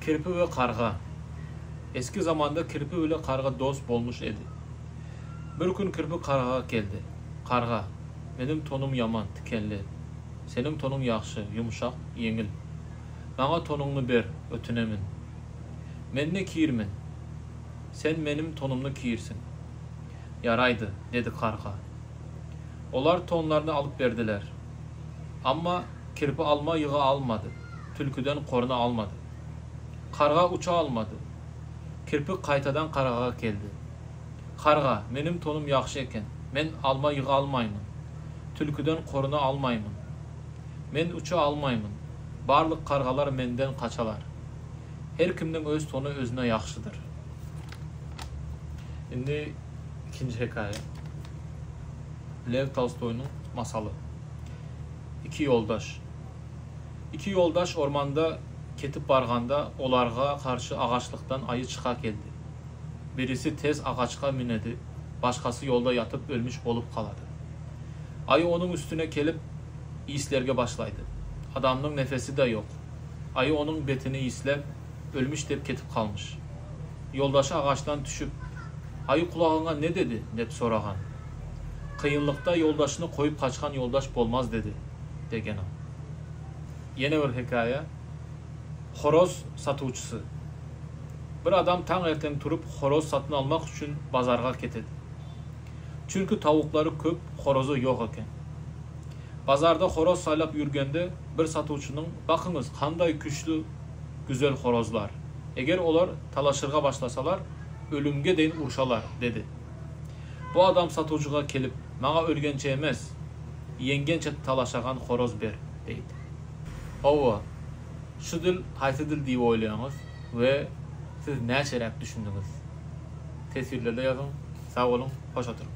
Kirpi ve karga. Eski zamanda kirpi ile karga dost olmuş idi. Bir gün kirpi kargaga geldi. Karga, benim tonum yaman, tikenli. Senin tonun yaxşı, yumuşak, yengil. Bana tonunu ber, ötünemin. Men ne kiyirmin? Sen benim tonumnu kiyirsin. Yaraydı, dedi karga. Onlar tonlarını alıp verdiler. Ama kirpi alma yığı almadı. Tülküden korna almadı. Karga uça almadı. Kirpi kaytadan kargaga geldi. Karga, benim tonum yaxşı eken. Men alma yığı almayımın. Tülküden korna almayımın. Men uça almayımın. Barlık kargalar menden kaçalar. Her kimden öz tonu özüne yaxşıdır. Şimdi ikinci hikaye. Lev Tolstoy'un masalı. İki yoldaş. İki yoldaş ormanda ketip barganda olarga karşı ağaçlıktan ayı çıka geldi. Birisi tez ağaçka minedi, başkası yolda yatıp ölmüş olup kaladı. Ayı onun üstüne gelip islerge başlaydı. Adamın nefesi de yok. Ayı onun betini islep, ölmüş dep ketip kalmış. Yoldaşı ağaçtan düşüp, ayı kulağına ne dedi dep soragan. Kıyınlıkta yoldaşını koyup kaçkan yoldaş bolmaz dedi degen o. Yine bir hikaye. Horoz satuvçusu. Bir adam tan erten turup horoz satın almak için bazarga ketedi. Çünkü tavukları köp, horozu yok eken. Bazarda horoz saylap yürgende bir satuvçunun bakınız kanday güçlü güzel horozlar. Eğer olar talaşırga başlasalar ölümge deyin urşalar dedi. Bu adam satuvcuga kelip mağa ölgençe emez, yengençe talaşagan horoz ber deydi. Ova, şu dil haysi dil diye oylayanız ve siz ne şeref düşündünüz? Tesirlerde yazın. Sağ olun, hoş oturun.